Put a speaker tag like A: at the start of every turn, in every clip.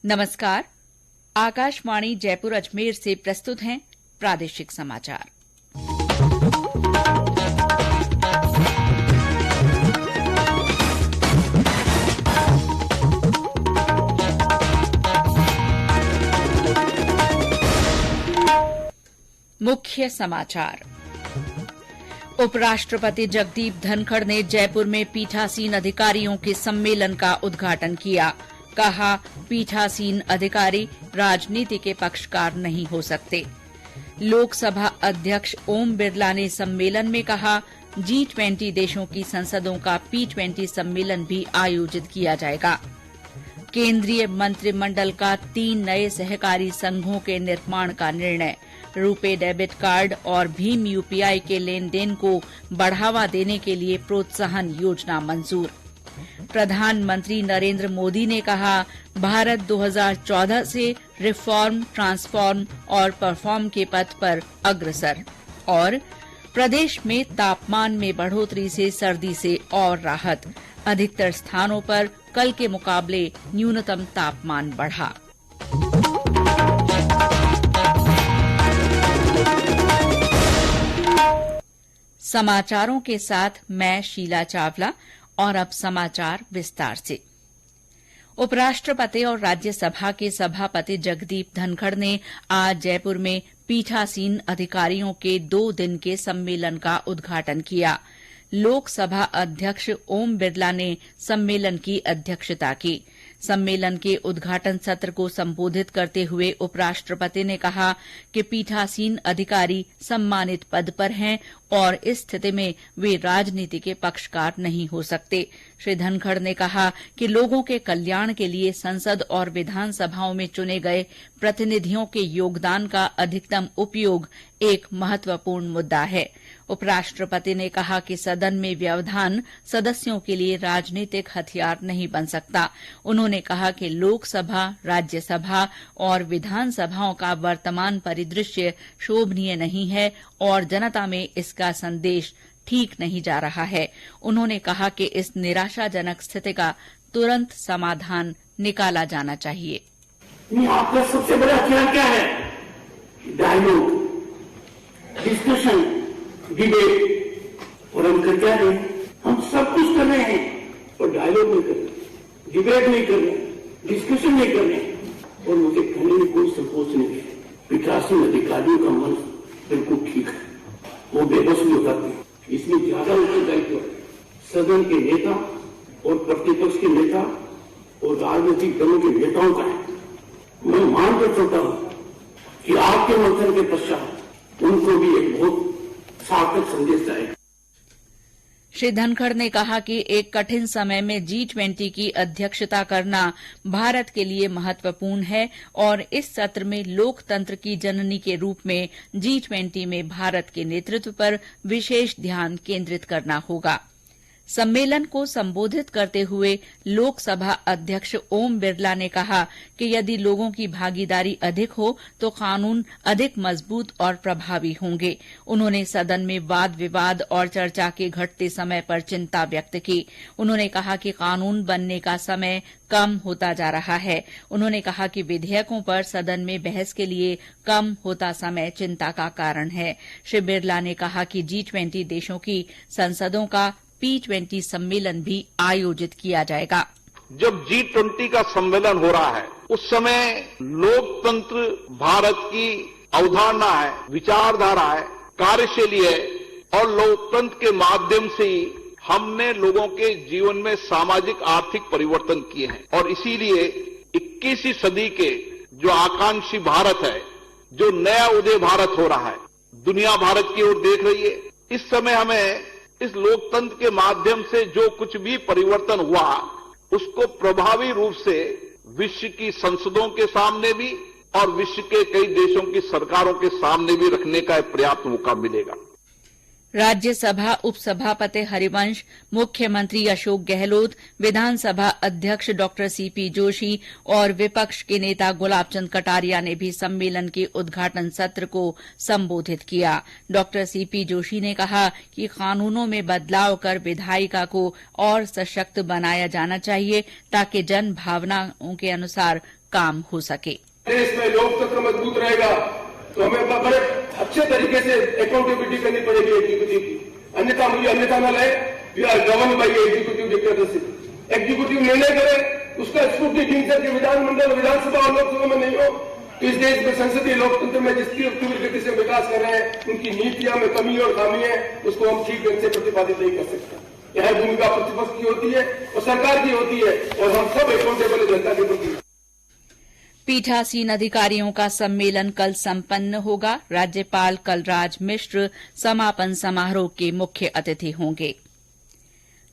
A: नमस्कार। आकाशवाणी जयपुर अजमेर से प्रस्तुत हैं प्रादेशिक समाचार। मुख्य समाचार। उपराष्ट्रपति जगदीप धनखड़ ने जयपुर में पीठासीन अधिकारियों के सम्मेलन का उद्घाटन किया। कहा, पीठासीन अधिकारी राजनीति के पक्षकार नहीं हो सकते। लोकसभा अध्यक्ष ओम बिरला ने सम्मेलन में कहा, G20 देशों की संसदों का P20 सम्मेलन भी आयोजित किया जाएगा। केंद्रीय मंत्रिमंडल का 3 नए सहकारी संघों के निर्माण का निर्णय। रुपे डेबिट कार्ड और भीम यूपीआई के लेन देन को बढ़ावा देने के लिए प्रोत्साहन योजना मंजूर। प्रधानमंत्री नरेंद्र मोदी ने कहा, भारत 2014 से रिफॉर्म, ट्रांसफॉर्म और परफॉर्म के पथ पर अग्रसर। और प्रदेश में तापमान में बढ़ोतरी से सर्दी से और राहत। अधिकतर स्थानों पर कल के मुकाबले न्यूनतम तापमान बढ़ा। समाचारों के साथ मैं शीला चावला। और अब समाचार विस्तार से। उपराष्ट्रपति और राज्यसभा के सभापति जगदीप धनखड़ ने आज जयपुर में पीठासीन अधिकारियों के 2 दिन के सम्मेलन का उद्घाटन किया। लोकसभा अध्यक्ष ओम बिरला ने सम्मेलन की अध्यक्षता की। सम्मेलन के उद्घाटन सत्र को संबोधित करते हुए उपराष्ट्रपति ने कहा कि पीठासीन अधिकारी सम्मानित पद पर हैं और इस स्थिति में वे राजनीति के पक्षकार नहीं हो सकते। श्री धनखड़ ने कहा कि लोगों के कल्याण के लिए संसद और विधानसभाओं में चुने गए प्रतिनिधियों के योगदान का अधिकतम उपयोग एक महत्वपूर्ण मुद्दा है। उपराष्ट्रपति ने कहा कि सदन में व्यवधान सदस्यों के लिए राजनीतिक हथियार नहीं बन सकता। उन्होंने कहा कि लोकसभा, राज्यसभा और विधानसभाओं का वर्तमान परिदृश्य शोभनीय नहीं है और जनता में इसका संदेश ठीक नहीं जा रहा है। उन्होंने कहा कि इस निराशाजनक स्थिति का तुरंत समाधान निकाला जाना चाहिए।
B: आपका सबसे बड़ा हथियार क्या है? Dialogue, discussion, debate. और हम कर क्या रहे हैं? हम सब कुछ कर रहे हैं और डायलॉग नहीं कर रहे, डिबेट नहीं कर रहे, डिस्कशन नहीं कर रहे। और मुझे कहने में कोई संकोच नहीं है, पीठासीन अधिकारियों का मन बिल्कुल ठीक है, वो बेबस भी हो जाते हैं। इसमें ज्यादा उत्तरदायित्व है सदन के नेता और प्रतिपक्ष के नेता और राजनीतिक दलों के नेताओं का है। मैं मानकर चलता हूं कि आपके मंथन के पश्चात उनको भी एक बहुत सार्थक संदेश जाएगा।
A: श्री धनखड़ ने कहा कि एक कठिन समय में G20 की अध्यक्षता करना भारत के लिए महत्वपूर्ण है और इस सत्र में लोकतंत्र की जननी के रूप में G20 में भारत के नेतृत्व पर विशेष ध्यान केंद्रित करना होगा। सम्मेलन को संबोधित करते हुए लोकसभा अध्यक्ष ओम बिरला ने कहा कि यदि लोगों की भागीदारी अधिक हो तो कानून अधिक मजबूत और प्रभावी होंगे। उन्होंने सदन में वाद विवाद और चर्चा के घटते समय पर चिंता व्यक्त की। उन्होंने कहा कि कानून बनने का समय कम होता जा रहा है। उन्होंने कहा कि विधेयकों पर सदन में बहस के लिए कम होता समय चिंता का कारण है। श्री बिरला ने कहा कि G20 देशों की संसदों का P20 सम्मेलन भी आयोजित किया जाएगा।
C: जब G20 का सम्मेलन हो रहा है उस समय लोकतंत्र भारत की अवधारणा है, विचारधारा है, कार्यशैली है और लोकतंत्र के माध्यम से ही हमने लोगों के जीवन में सामाजिक आर्थिक परिवर्तन किए हैं। और इसीलिए 21वीं सदी के जो आकांक्षी भारत है, जो नया उदय भारत हो रहा है, दुनिया भारत की ओर देख रही है। इस समय हमें इस लोकतंत्र के माध्यम से जो कुछ भी परिवर्तन हुआ उसको प्रभावी रूप से विश्व की संसदों के सामने भी और विश्व के कई देशों की सरकारों के सामने भी रखने का पर्याप्त मौका मिलेगा।
A: राज्यसभा उपसभापति हरिवंश, मुख्यमंत्री अशोक गहलोत, विधानसभा अध्यक्ष डॉ सीपी जोशी और विपक्ष के नेता गुलाब चंद कटारिया ने भी सम्मेलन के उद्घाटन सत्र को संबोधित किया। डॉ सीपी जोशी ने कहा कि कानूनों में बदलाव कर विधायिका को और सशक्त बनाया जाना चाहिए ताकि जन भावनाओं के अनुसार काम हो सके।
B: देश में लोकतंत्र मजबूत रहेगा तो हमें बड़े अच्छे तरीके से अकाउंटेबिलिटी करनी पड़ेगी एग्जीक्यूटिव की, अन्यथा न लगे we are govern by executive dictatorship. Executive निर्णय करे, उसका स्क्रूटनी ढंग से विधानमंडल, विधानसभा और लोकसभा में नहीं हो तो इस देश में संसदीय लोकतंत्र में जिस तीव्र गति से विकास कर रहे हैं, उनकी नीतियां में कमी और खामी है, उसको हम ठीक ढंग से प्रतिपादित नहीं कर सकते। यह भूमिका प्रतिपक्ष की होती है और सरकार की होती है और हम सब अकाउंटेबल जनता के प्रति।
A: पीठासीन अधिकारियों का सम्मेलन कल संपन्न होगा। राज्यपाल कलराज मिश्र समापन समारोह के मुख्य अतिथि होंगे।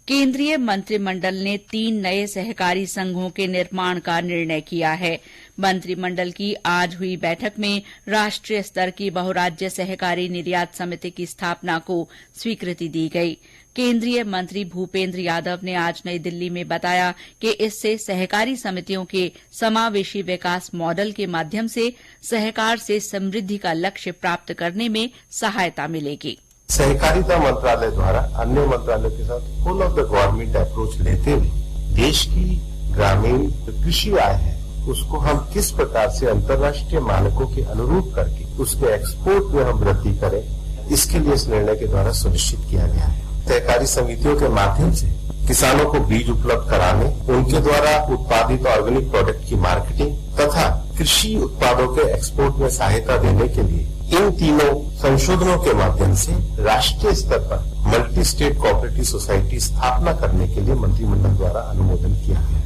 A: केंद्रीय मंत्रिमंडल ने 3 नए सहकारी संघों के निर्माण का निर्णय किया है। मंत्रिमंडल की आज हुई बैठक में राष्ट्रीय स्तर की बहुराज्य सहकारी निर्यात समिति की स्थापना को स्वीकृति दी गई। केंद्रीय मंत्री भूपेंद्र यादव ने आज नई दिल्ली में बताया कि इससे सहकारी समितियों के समावेशी विकास मॉडल के माध्यम से सहकार से समृद्धि का लक्ष्य प्राप्त करने में सहायता मिलेगी।
D: सहकारिता मंत्रालय द्वारा अन्य मंत्रालयों के साथ full of the government approach लेते हुए देश की ग्रामीण कृषि आय है उसको हम किस प्रकार से अंतर्राष्ट्रीय मानकों के अनुरूप करके उसके एक्सपोर्ट में हम वृद्धि करें, इसके लिए इस निर्णय के द्वारा सुनिश्चित किया गया है। सहकारी समितियों के माध्यम से किसानों को बीज उपलब्ध कराने, उनके द्वारा उत्पादित ऑर्गेनिक प्रोडक्ट की मार्केटिंग तथा कृषि उत्पादों के एक्सपोर्ट में सहायता देने के लिए इन तीनों संशोधनों के माध्यम से राष्ट्रीय स्तर पर मल्टी स्टेट कोऑपरेटिव सोसाइटी स्थापना करने के लिए मंत्रिमंडल द्वारा अनुमोदन किया गया।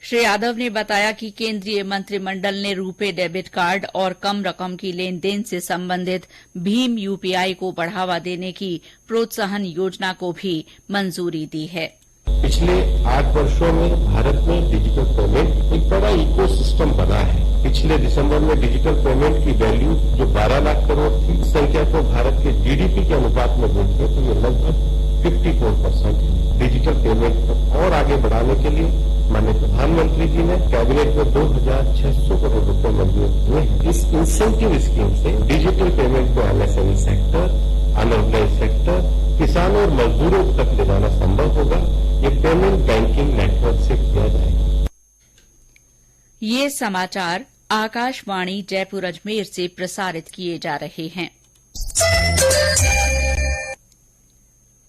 A: श्री यादव ने बताया कि केंद्रीय मंत्रिमंडल ने रूपे डेबिट कार्ड और कम रकम की लेन देन से संबंधित भीम यूपीआई को बढ़ावा देने की प्रोत्साहन योजना को भी मंजूरी दी है।
D: पिछले 8 वर्षों में भारत में डिजिटल पेमेंट एक बड़ा इकोसिस्टम बना है। पिछले दिसंबर में डिजिटल पेमेंट की वैल्यू जो 12 लाख करोड़ थी, संख्या को भारत के जीडीपी के अनुपात में देखते तो ये लगभग 54% है। डिजिटल पेमेंट को और आगे बढ़ाने के लिए माननीय प्रधानमंत्री जी ने कैबिनेट में 2600 करोड़ रुपए मंजूर हुए हैं। इस इंसेंटिव स्कीम से डिजिटल पेमेंट को एमएसएमई सेक्टर, अनऑर्गेनाइज्ड सेक्टर, किसानों और मजदूरों तक ले जाना संभव होगा। ये पेमेंट बैंकिंग नेटवर्क से किया जाएगा।
A: ये समाचार आकाशवाणी जयपुर अजमेर से प्रसारित किए जा रहे हैं।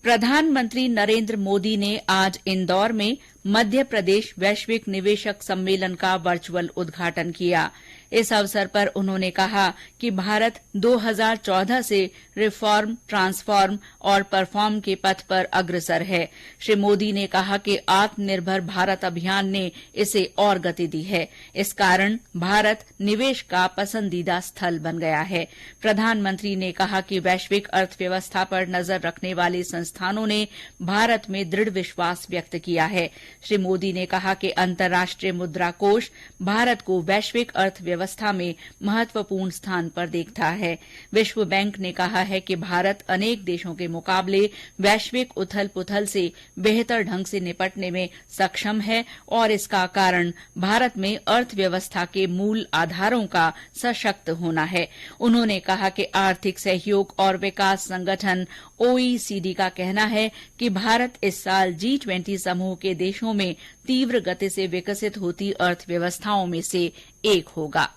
A: प्रधानमंत्री नरेंद्र मोदी ने आज इंदौर में मध्य प्रदेश वैश्विक निवेशक सम्मेलन का वर्चुअल उद्घाटन किया। इस अवसर पर उन्होंने कहा कि भारत 2014 से रिफॉर्म, ट्रांसफॉर्म और परफॉर्म के पथ पर अग्रसर है। श्री मोदी ने कहा कि आत्मनिर्भर भारत अभियान ने इसे और गति दी है। इस कारण भारत निवेश का पसंदीदा स्थल बन गया है। प्रधानमंत्री ने कहा कि वैश्विक अर्थव्यवस्था पर नजर रखने वाले संस्थानों ने भारत में दृढ़ विश्वास व्यक्त किया है। श्री मोदी ने कहा कि अंतर्राष्ट्रीय मुद्रा कोष भारत को वैश्विक अर्थव्यवस्था में महत्वपूर्ण स्थान पर देखता है। विश्व बैंक ने कहा है कि भारत अनेक देशों के मुकाबले वैश्विक उथल पुथल से बेहतर ढंग से निपटने में सक्षम है और इसका कारण भारत में अर्थव्यवस्था के मूल आधारों का सशक्त होना है। उन्होंने कहा कि आर्थिक सहयोग और विकास संगठन ओईसीडी का कहना है कि भारत इस साल G20 समूह के देशों में तीव्र गति से विकसित होती अर्थव्यवस्थाओं में से एक होगा।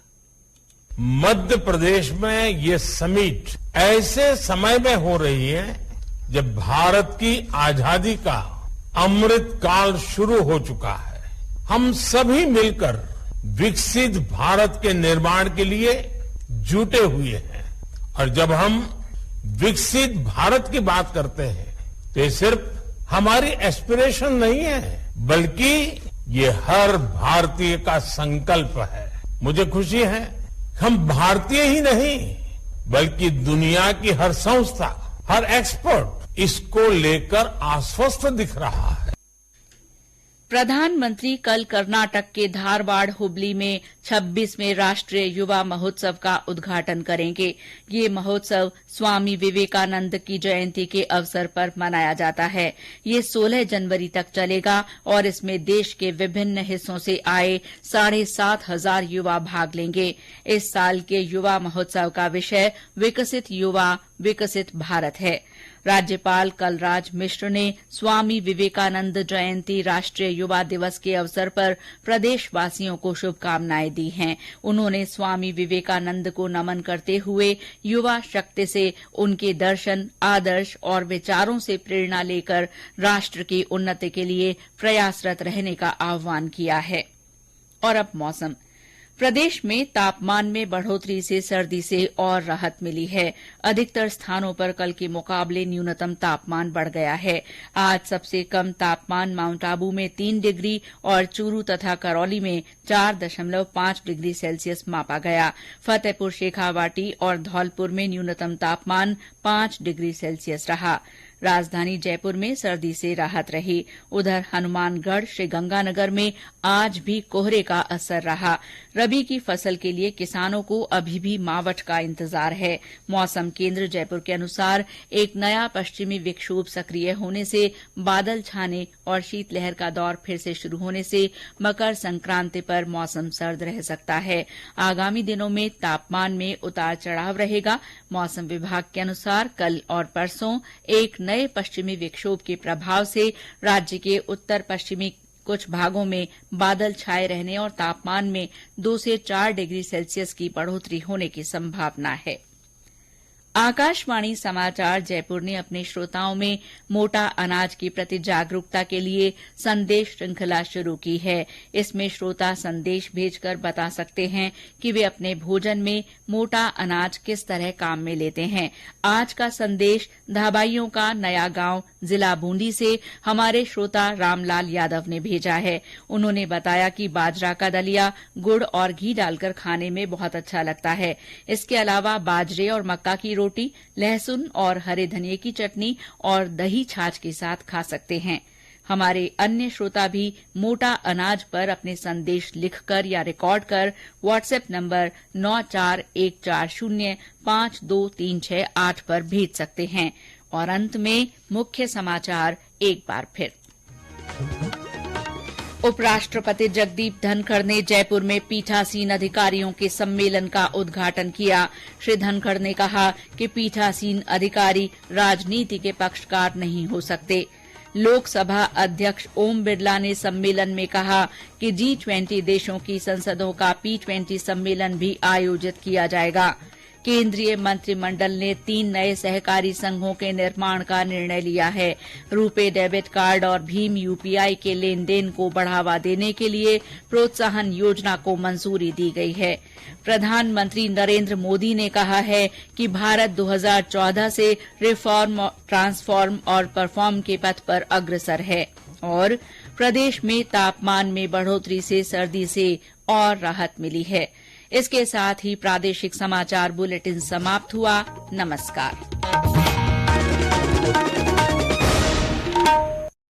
E: मध्य प्रदेश में ये समिट ऐसे समय में हो रही है जब भारत की आजादी का अमृत काल शुरू हो चुका है। हम सभी मिलकर विकसित भारत के निर्माण के लिए जुटे हुए हैं और जब हम विकसित भारत की बात करते हैं तो ये सिर्फ हमारी एस्पिरेशन नहीं है बल्कि ये हर भारतीय का संकल्प है। मुझे खुशी है हम भारतीय ही नहीं बल्कि दुनिया की हर संस्था, हर एक्सपर्ट इसको लेकर आश्वस्त दिख रहा है।
A: प्रधानमंत्री कल कर्नाटक के धारवाड़ हुबली में 26वें राष्ट्रीय युवा महोत्सव का उद्घाटन करेंगे। ये महोत्सव स्वामी विवेकानंद की जयंती के अवसर पर मनाया जाता है। ये 16 जनवरी तक चलेगा और इसमें देश के विभिन्न हिस्सों से आए 7,500 युवा भाग लेंगे। इस साल के युवा महोत्सव का विषय विकसित युवा विकसित भारत है। राज्यपाल कलराज मिश्र ने स्वामी विवेकानंद जयंती राष्ट्रीय युवा दिवस के अवसर पर प्रदेशवासियों को शुभकामनाएं दी हैं। उन्होंने स्वामी विवेकानंद को नमन करते हुए युवा शक्ति से उनके दर्शन, आदर्श और विचारों से प्रेरणा लेकर राष्ट्र की उन्नति के लिए प्रयासरत रहने का आह्वान किया है। और अब मौसम। प्रदेश में तापमान में बढ़ोतरी से सर्दी से और राहत मिली है। अधिकतर स्थानों पर कल के मुकाबले न्यूनतम तापमान बढ़ गया है। आज सबसे कम तापमान माउंट आबू में 3 डिग्री और चूरू तथा करौली में 4.5 डिग्री सेल्सियस मापा गया। फतेहपुर, शेखावाटी और धौलपुर में न्यूनतम तापमान 5 डिग्री सेल्सियस रहा। राजधानी जयपुर में सर्दी से राहत रही। उधर हनुमानगढ़, श्रीगंगानगर में आज भी कोहरे का असर रहा। रबी की फसल के लिए किसानों को अभी भी मावठ का इंतजार है। मौसम केंद्र जयपुर के अनुसार एक नया पश्चिमी विक्षोभ सक्रिय होने से बादल छाने और शीतलहर का दौर फिर से शुरू होने से मकर संक्रांति पर मौसम सर्द रह सकता है। आगामी दिनों में तापमान में उतार चढ़ाव रहेगा। मौसम विभाग के अनुसार कल और परसों एक नए पश्चिमी विक्षोभ के प्रभाव से राज्य के उत्तर पश्चिमी कुछ भागों में बादल छाए रहने और तापमान में 2 से 4 डिग्री सेल्सियस की बढ़ोतरी होने की संभावना है। आकाशवाणी समाचार जयपुर ने अपने श्रोताओं में मोटा अनाज के प्रति जागरूकता के लिए संदेश श्रृंखला शुरू की है। इसमें श्रोता संदेश भेजकर बता सकते हैं कि वे अपने भोजन में मोटा अनाज किस तरह काम में लेते हैं। आज का संदेश धाबाइयों का नया गांव, जिला बूंदी से हमारे श्रोता रामलाल यादव ने भेजा है। उन्होंने बताया कि बाजरा का दलिया गुड़ और घी डालकर खाने में बहुत अच्छा लगता है। इसके अलावा बाजरे और मक्का की रोटी, लहसुन और हरे धनिये की चटनी और दही छाछ के साथ खा सकते हैं। हमारे अन्य श्रोता भी मोटा अनाज पर अपने संदेश लिखकर या रिकॉर्ड कर व्हाट्सएप नंबर 9414052368 पर भेज सकते हैं। और अंत में मुख्य समाचार एक बार फिर। उपराष्ट्रपति जगदीप धनखड़ ने जयपुर में पीठासीन अधिकारियों के सम्मेलन का उद्घाटन किया। श्री धनखड़ ने कहा कि पीठासीन अधिकारी राजनीति के पक्षकार नहीं हो सकते। लोकसभा अध्यक्ष ओम बिरला ने सम्मेलन में कहा कि G20 देशों की संसदों का P20 सम्मेलन भी आयोजित किया जाएगा। केंद्रीय मंत्रिमंडल ने 3 नए सहकारी संघों के निर्माण का निर्णय लिया है। रुपे डेबिट कार्ड और भीम यूपीआई के लेन देन को बढ़ावा देने के लिए प्रोत्साहन योजना को मंजूरी दी गई है। प्रधानमंत्री नरेंद्र मोदी ने कहा है कि भारत 2014 से रिफॉर्म, ट्रांसफॉर्म और परफॉर्म के पथ पर अग्रसर है। और प्रदेश में तापमान में बढ़ोतरी से सर्दी से और राहत मिली है। इसके साथ ही प्रादेशिक समाचार बुलेटिन समाप्त हुआ। नमस्कार।